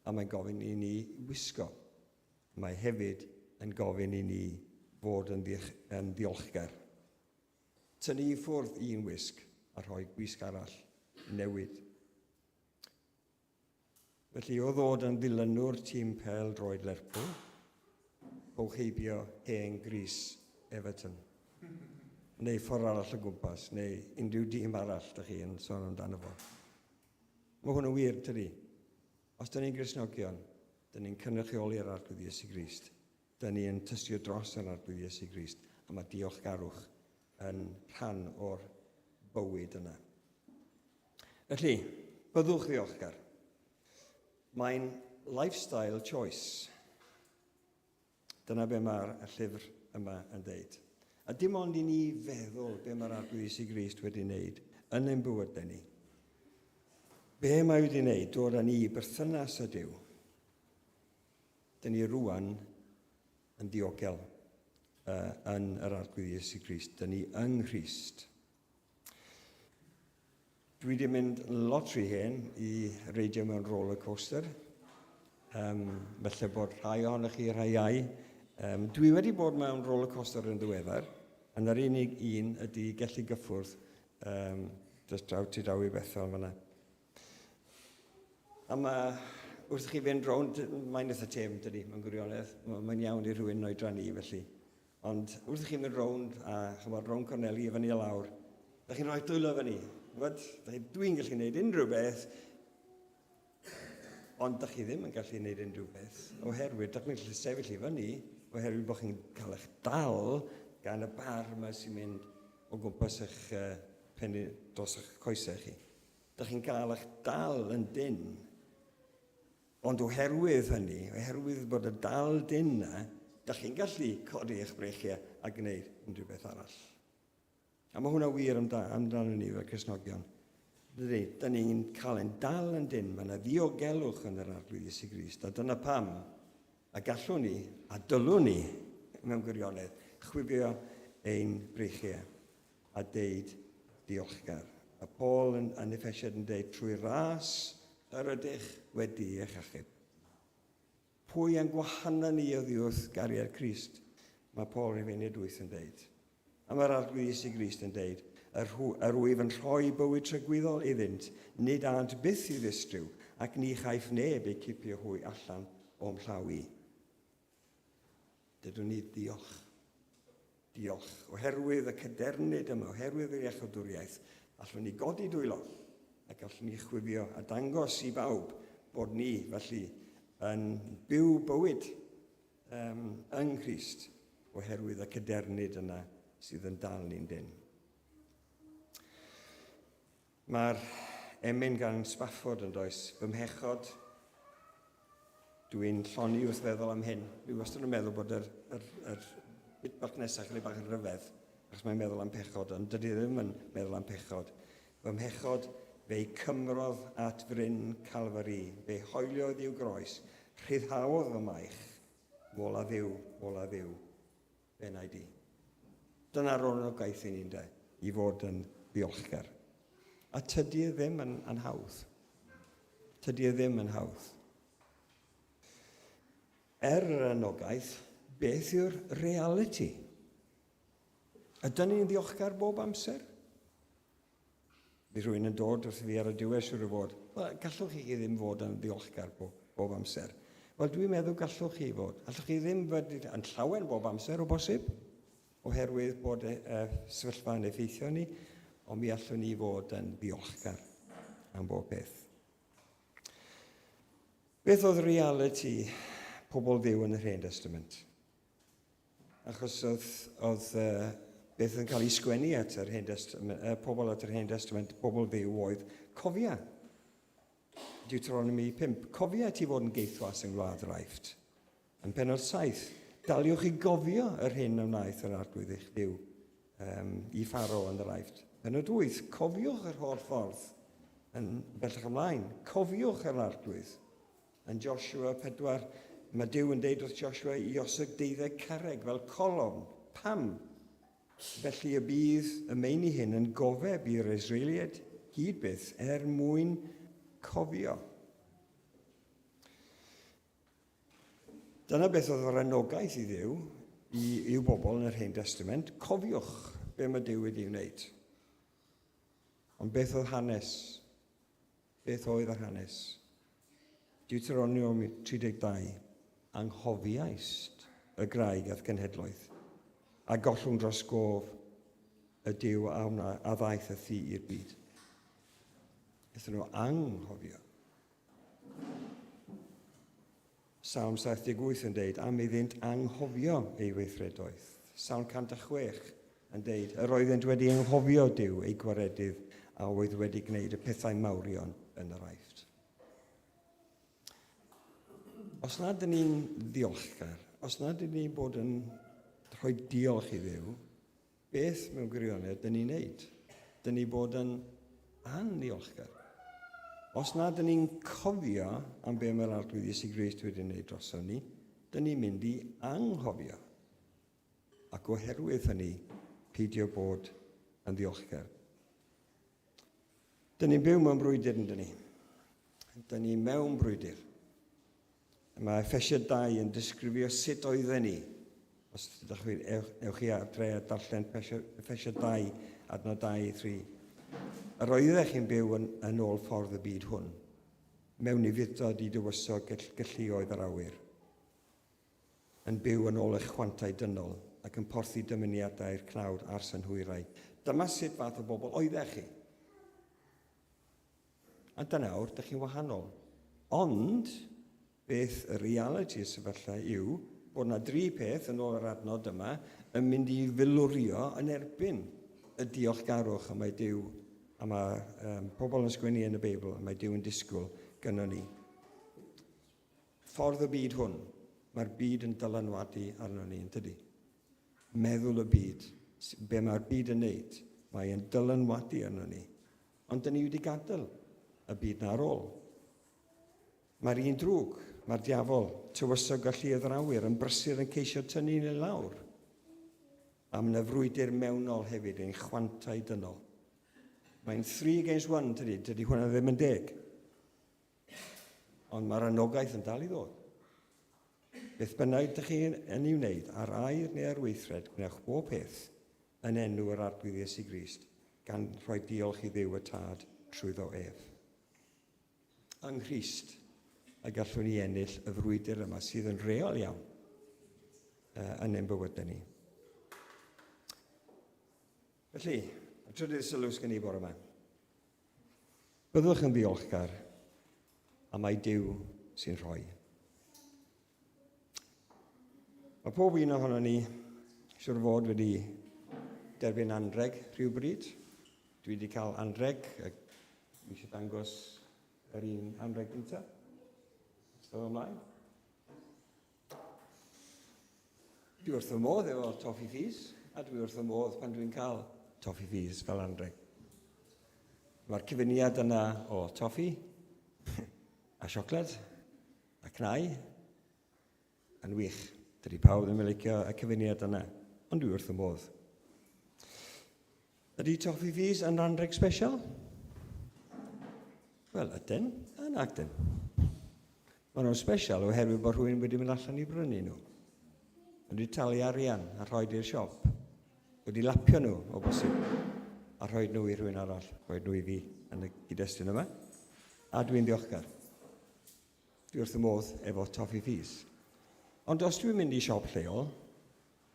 a mae'n gofyn i ni wisgo. Mae hefyd yn gofyn i ni fod yn ddiolchgar. Tynnu i ffwrdd un wisg a rhoi gwisg arall newid. Felly o ddod yn ddilynwr tîm pel droed Lerpwl, rhowch heibio hen Gris Everton. Neu ffordd arall o gwmpas, neu unrhyw dîm arall ydych chi yn sôn amdano fo. Mae hwn yn wir, tydi. Os dyn ni'n Gristnogion, dyn ni'n cynrychioli'r arglwydd Iesu Grist. Dyn ni'n tystio dros yr arglwydd Iesu Grist, a mae diolchgarwch yn rhan o'r bywyd yna. Felly, byddwch ddiolchgar. Mae'n lifestyle choice. Dyna be mae'r llyfr yma yn deud. A dim ond i ni feddwl be mae'r arglwydd Iesu Grist wedi wneud yn ein bywydau ni. Be mae wedi wneud dod â ni berthynas â Duw. Dyn ni rwan yn diogel yn yr arglwydd Iesu Grist. Dyn ni yng Nghrist. Dwi wedi mynd lot rhy hen i reidio mewn roller coaster. Felly bod rhai ohonych chi rhai iau. Dwi wedi bod mewn roller coaster yn ddiweddar, yn yr unig un ydy gallu gyffwrdd dros draw ti daw i Bethel fyna. A wrth chi fynd rownd, mae'n eitha têm dydi, mae'n gwirionedd, mae'n iawn i rhywun oedran ni felly. Ond wrth chi fynd rownd, a chymod rownd Corneli fyny a lawr, da chi'n rhoi dwylo fyny. Dwi'n gallu gwneud unrhyw beth, ond da chi ddim yn gallu gwneud unrhyw beth. Oherwydd, da chi'n gallu sefyll i fyny, oherwydd bod chi'n cael eich dal gan y bar yma sy'n mynd o gwmpas eich penni dros eich coesau chi. Da chi'n cael eich dal yn dyn. Ond oherwydd hynny, oherwydd bod y dal dyn yna, da chi'n gallu codi eich brechiau a gwneud unrhyw beth arall. A mae hwnna wir amdano ni fel Cristnogion. Da ni'n cael ein dal yn dyn, mae yna ddiogelwch yn yr arglwydd Iesu Grist, a dyna pam, a gallwn ni, a dylwn ni, mewn gwirionedd, chwifio ein brechiau a deud diolchgar. A Paul yn Effesiad yn deud, trwy ras yr ydych wedi eich achub. Pwy yn gwahanol ni o ddiwrth gariad Crist? Mae Paul yn Efengyl 8 yn deud. A mae'r arglwydd Iesu Grist yn deud, yr wyf yn rhoi bywyd trygwyddol iddynt, nid ant byth i ddistryw, ac ni chaiff neb ei cipio hwy allan o'm llaw i. Dydw ni diolch. Diolch. Oherwydd y cydernid yma, oherwydd yr iechydwriaeth, allwn ni godi dwylo, ac allwn ni chwifio a dangos i bawb bod ni, felly, yn byw bywyd yng Nghrist, oherwydd y cydernid yna sydd yn dal ni'n dyn. Mae'r emyn gan Spafford yn does, fy mhechod, dwi'n lloni wrth feddwl am hyn. Dwi wastad yn meddwl bod yr bit bach nesaf yn ei bach yn ryfedd, achos mae'n meddwl am pechod, ond dydy ddim yn meddwl am pechod. Fy mhechod, fe'i cymrodd at fryn Calfari, fe hoeliodd i'w groes, rhyddhaodd fy maich, mola ddiw, fe na'i di. Dyna'r anogaeth i ni'n i fod yn ddiolchgar. A tydi e ddim yn hawdd. Tydi e ddim yn hawdd. Yr anogaeth, beth yw'r reality? Ydyn ni'n ddiolchgar bob amser? Bydd rhywun yn dod wrth fi ar y diwedd siŵr o fod. Wel, gallwch chi ddim fod yn ddiolchgar bob amser. Wel, dwi'n meddwl gallwch chi fod. Allwch chi ddim fod yn llawen bob amser o bosib, oherwydd bod sefyllfa yn effeithio ni, ond mi allwn ni fod yn ddiolchgar am bob beth. Beth oedd reality pobl ddiw yn yr Hen Testament? Achos oedd beth yn cael ei sgwennu at yr Hen Testament, pobl at yr Hen Testament, pobl ddiw oedd cofia. Deuteronomy 5. Cofia ti fod yn geithwas yng Ngwlad yr Aifft. Yn pennod 7. Daliwch i gofio yr hyn a wnaeth yr arglwydd eich Dduw i Pharo yn yr Aifft. Pennod 8. Cofiwch yr holl ffordd yn bellach ymlaen. Cofiwch yr arglwydd. Yn Joshua 4, mae Duw yn deud wrth Joshua i osod 12 carreg fel colofn. Pam? Felly y bydd y meini hyn yn gofeb i'r Israeliad hyd byth mwyn cofio. Dyna beth oedd yr anogaeth i Dduw i'w bobl yn yr Hen Testament. Cofiwch be mae Duw wedi wneud. Ond beth oedd hanes? Beth oedd yr hanes? Deuteronomy 32. Anghofiaist y graig a'r genhedloedd, a gollwng dros gof y Duw a ddaeth y thi i'r byd. Ethon nhw anghofio. Psalm 78 yn deud, am iddynt anghofio ei weithredoedd. Psalm 106 yn deud, yr oeddent wedi anghofio Duw ei gwaredydd a oedd wedi gwneud y pethau mawrion yn yr Aifft. Os nad ydyn ni'n ddiolchgar, os nad ydyn ni bod yn rhoi diolch i Dduw, beth mewn gwirionedd ydyn ni'n neud? Ydyn ni bod yn anddiolchgar. Os nad ydyn ni'n cofio am be mae'r arglwydd Iesu Grist wedi wneud droson ni, ydyn ni'n mynd i anghofio. Ac oherwydd hynny, peidio bod yn ddiolchgar. Ydyn ni'n byw mewn brwydr, ydyn ni. Ydyn ni mewn brwydr. Mae Effesiad 2 yn disgrifio sut oedden ni. Os ewch chi adre a darllen Effesiad 2, adnod 2-3. Yr oeddech chi'n byw yn ôl ffordd y byd hwn, mewn i fudod i dywysog galluoedd yr awyr, yn byw yn ôl eich chwantau dynol ac yn porthi dymuniadau'r cnawd a'r synhwyrau. Dyma sut fath o bobl oeddech chi. A dyna nawr, ydych chi'n wahanol. Ond, beth y reality sefyllfa yw, bod yna 3 peth yn ôl yr adnod yma yn mynd i filwrio yn erbyn y diolchgarwch a mae Duw, a mae pobl yn sgwennu yn y Beibl, a mae Duw yn disgwyl gynnon ni. Ffordd y byd hwn, mae'r byd yn dylanwadu arno ni, yn tydi? Meddwl y byd, be mae'r byd yn neud, mae'n dylanwadu arno ni. Ond dyn ni wedi gadael y byd na ar ôl. Mae'r un drwg, mae'r diafol, tywysog a lluoedd yr awyr, yn brysur yn ceisio tynnu ni lawr. A mae'n y frwydr mewnol hefyd, ein chwantau dynol. Mae'n 3 against 1, dydy hwnna ddim yn 10. Ond mae'r anogaeth yn dal i ddod. Beth bynnag ydych chi yn ei wneud, ar air neu ar weithred, gwnewch bob peth yn enw yr arglwydd Iesu Grist, gan rhoi diolch i Dduw y Tad trwyddo ef. Yng Nghrist, a gallwn ni ennill y frwydr yma sydd yn real iawn yn ein bywydau ni. Felly, y trydydd sylw sgen i bore yma. Byddwch yn ddiolchgar, a mae Duw sy'n rhoi. Mae pob un ohono ni, siwr fod wedi derbyn anreg rhywbryd. Dwi wedi cael anreg, mi eisiau dangos yr un anreg gyntaf. Ystod ymlaen. Dwi wrth y modd efo toffi ffis, a dwi wrth y modd pan dwi'n cael toffi ffis fel anreg. Mae'r cyfuniad yna o toffi, a siocled, a cnau, yn wych. Dydy pawb ddim yn licio y cyfuniad yna, ond dwi wrth y modd Ydy toffee fees yn anreg special? Wel, ydyn, yn agdyn. Mae nhw'n special oherwydd bod rhywun wedi mynd allan i brynu nhw. Wedi talu arian a rhoi i'r siop. Wedi lapio nhw o bosib a rhoi nhw i rhywun arall. Rhoi nhw i fi yn y gyd-destun yma. A dwi'n ddiolchgar. Dwi wrth y modd efo toffee fees. Ond os dwi'n mynd i siop lleol,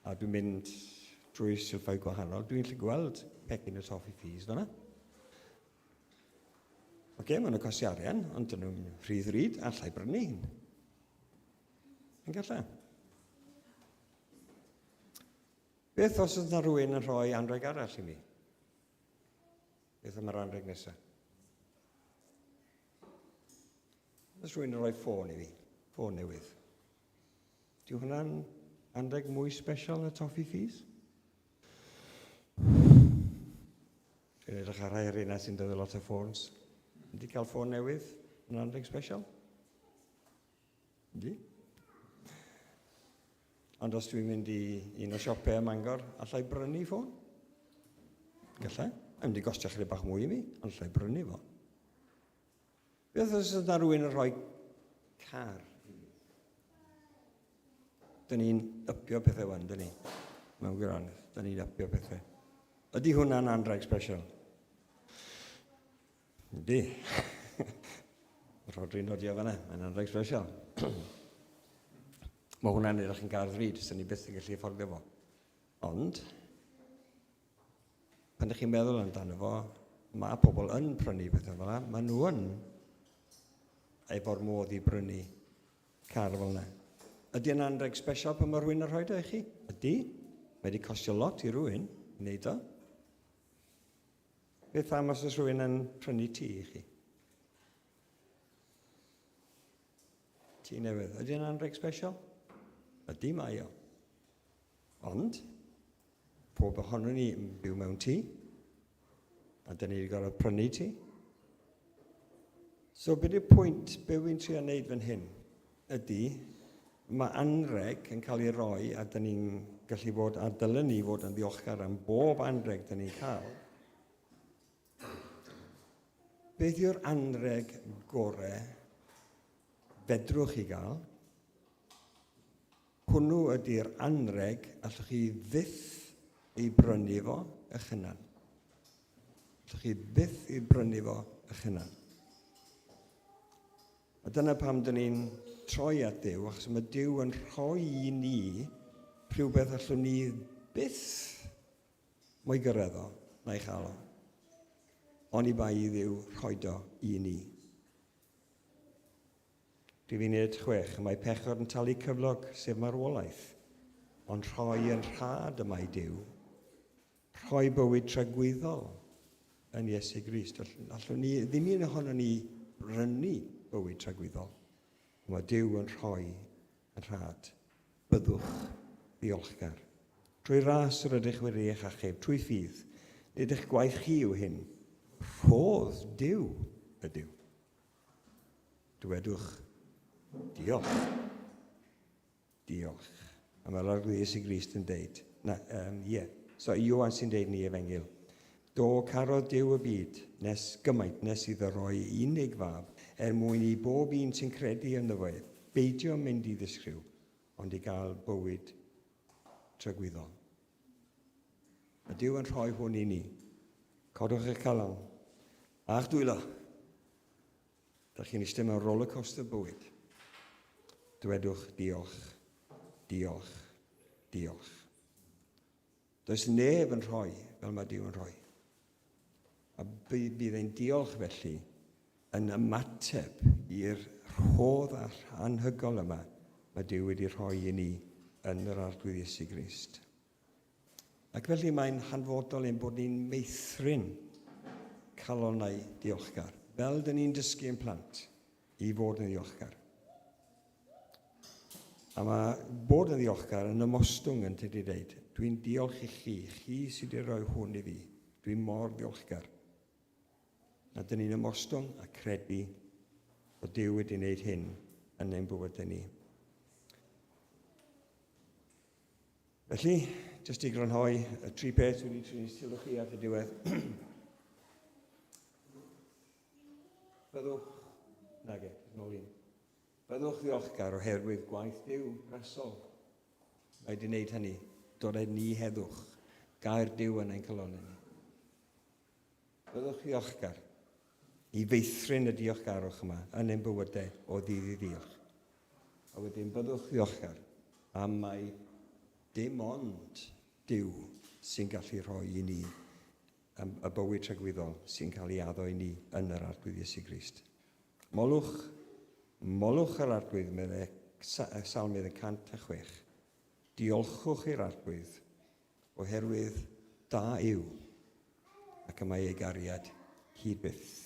a dwi'n mynd drwy sylfau gwahanol, dwi'n gallu gweld pecyn y toffee fees fyna. Oce, maen nhw'n costi arian, ond dyn nhw'n rhydd ryd a llai brynu hyn. Yn galla. Beth os yna rhywun yn rhoi anreg arall i mi? Beth yma'r anreg nesaf? Os rhywun yn rhoi ffôn i fi, ffôn newydd. Di hwnna'n anreg mwy special y toffee fees? Dwi'n edrych ar rhai arena sy'n dod o lot o ffôns. Ydy cael ffôn newydd yn anreg special? Ydy. Ond os dwi'n mynd i un o siopau ym Mangor, allai brynu ffôn? Gallai. Mae'n mynd i gostio chydig bach mwy i mi, ond allai brynu fo. Beth os yna rhywun yn rhoi car? Dyn ni'n ypio pethau wan, dyn ni. Mewn gwirionedd, dyn ni'n ypio pethau. Ydy hwnna'n anreg special? Ydy. Rodri'n nodio fanna, mae'n anreg special. Mae hwnna'n edrych yn gardd ryd, sy'n ni byth yn gallu fforddio fo. Ond, pan ydych chi'n meddwl amdano fo, mae pobl yn prynu pethau fel yna, mae nhw yn efo'r modd i brynu car fel yna. Ydy yn anreg special pan mae rhywun yn rhoi o i chi? Ydy. Mae wedi costio lot i rhywun i wneud o. Beth am os oes rhywun yn prynu tŷ i chi? Tŷ newydd. Ydy yn anreg special? Ydy mae o. Ond, pob ohono ni yn byw mewn tŷ, a dyn ni wedi gorfod prynu tŷ. So, beth yw'r pwynt be wy'n trio wneud fan hyn ydy, mae anreg yn cael ei roi a dyn ni'n gallu bod, a dylen ni fod yn ddiolchgar am bob anreg dyn ni'n cael. Beth yw'r anreg gorau fedrwch chi gael? Hwnnw ydy'r anreg allwch chi fyth ei brynu fo eich hunan. Allwch chi byth ei brynu fo eich hunan. A dyna pam dyn ni'n troi at Duw, achos mae Duw yn rhoi i ni rhywbeth allwn ni byth mwy gyrraedd o na'i chael o. Ond i bai i Dduw rhoid o i ni. Rhifiniad 6, mae pechod yn talu cyflog, sef marwolaeth, ond rhoi yn rhad yma i Duw. Rhoi bywyd tragwyddol yn Iesu Grist. Allwn ni, ddim un ohono ni brynu bywyd tragwyddol. Mae Duw yn rhoi yn rhad. Byddwch ddiolchgar. Trwy ras yr ydych wedi eich achub, trwy ffydd, nid eich gwaith chi yw hyn. Rhodd Duw ydyw. Dywedwch diolch. Diolch. A mae'r arglwydd Iesu Grist yn deud, So, Ioan sy'n deud ni efengil. Do carodd Duw y byd, gymaint nes iddo roi unig fab, mwyn i bob un sy'n credu yn fe, beidio mynd i ddisgryw, ond i gael bywyd tragwyddol. A Duw yn rhoi hwn i ni. Codwch eich calon. A'ch dwylo. Da chi'n eistedd mewn rollercoaster bywyd. Dywedwch diolch, diolch, diolch. Does neb yn rhoi fel mae Duw yn rhoi. A bydd ein diolch felly yn ymateb i'r rhodd anhygol yma mae Duw wedi rhoi i ni yn yr arglwydd Iesu Grist. Ac felly mae'n hanfodol ein bod ni'n meithrin calonnau diolchgar, fel dyn ni'n dysgu yn plant i fod yn ddiolchgar. A mae bod yn ddiolchgar yn ymostwng yn tydi dweud, dwi'n diolch i chi sydd wedi rhoi hwn i fi, dwi'n mor ddiolchgar. A dyn ni'n ymostwng a credu bod Duw wedi wneud hyn yn ein bywydau ni. Felly, jyst i grynhoi y tri peth wedi trin sylw chi at y diwedd. Byddwch, nage, nôl un. Byddwch ddiolchgar oherwydd gwaith Duw bresol. Mae wedi wneud hynny, dod â ni heddwch, gair Duw yn ein calonau ni. Byddwch ddiolchgar i feithrin y diolchgarwch yma yn ein bywydau o ddydd i ddiolch. A wedyn byddwch ddiolchgar am mai dim ond Duw sy'n gallu rhoi i ni y bywyd tragwyddol sy'n cael ei addo i ni yn yr arglwydd Iesu Grist. Molwch yr arglwydd, meddai Salmydd 106. Diolchwch i'r arglwydd oherwydd da yw ac y mae ei gariad hyd byth.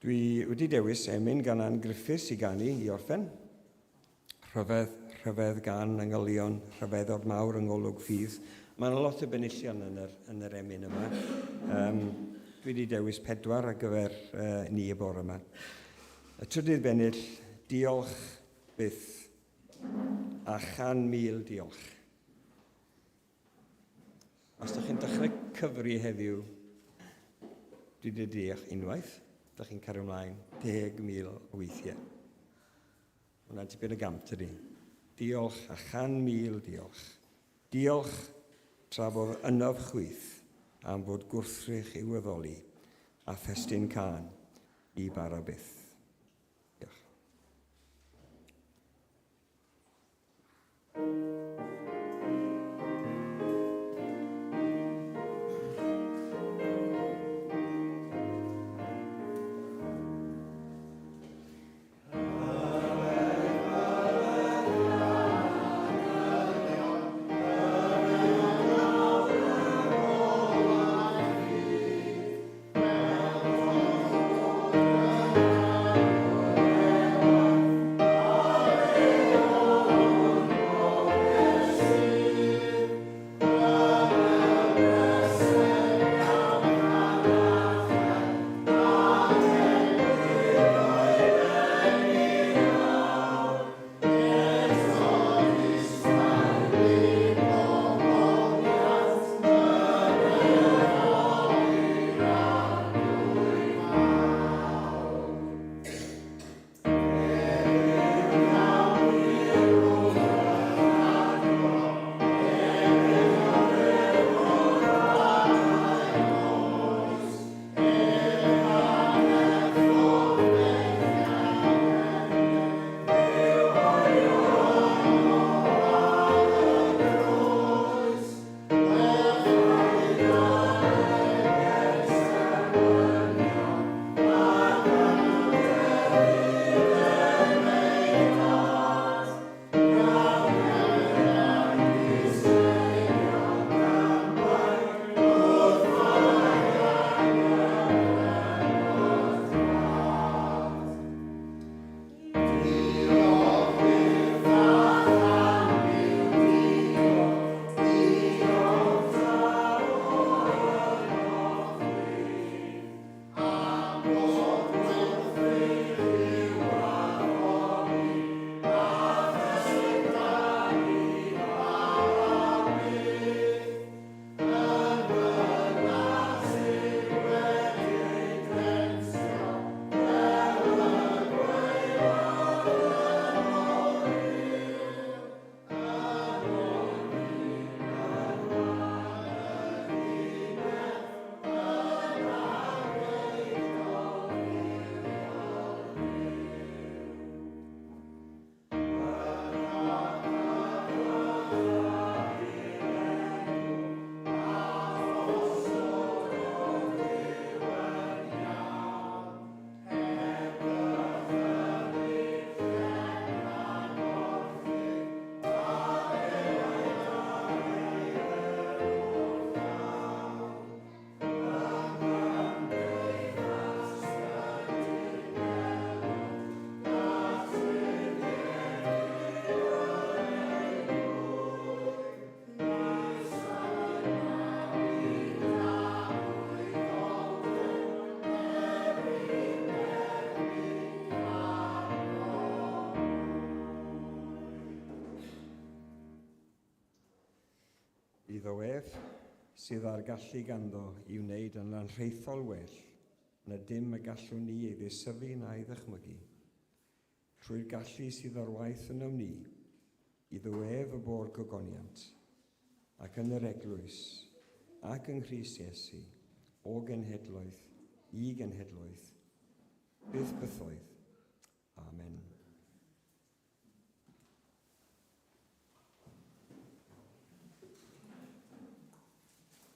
Dwi wedi dewis emyn gan Ann Griffiths i ganu i orffen. Rhyfedd gan ynghylion, rhyfeddod mawr yng ngolwg ffydd. Mae yna lot o benillion yn yr emyn yma. Dwi wedi dewis 4 ar gyfer ni y bore yma. Y trydydd bennill, diolch byth a 100,000 diolch. Os ydych chi'n dechrau cyfri heddiw, dwi wedi deall unwaith, ydych chi'n cario ymlaen 10,000 o weithiau. Hwna'n tipyn y gam tydi. Diolch a 100,000 diolch. Diolch tra bod ynof chwith am fod gwrthrych i'w addoli a ffestyn can i bara byth. Diolch. Iddo ef sydd â'r gallu ganddo i wneud yn anrheithol well na dim y gallwn ni ei ddisyfu na ei ddychmygu. Trwy'r gallu sydd ar waith yn ni, iddo ef y bor gogoniant, ac yn yr eglwys, ac yng Nghrist Iesu, o genhedloedd i genhedloedd, byth bythoedd.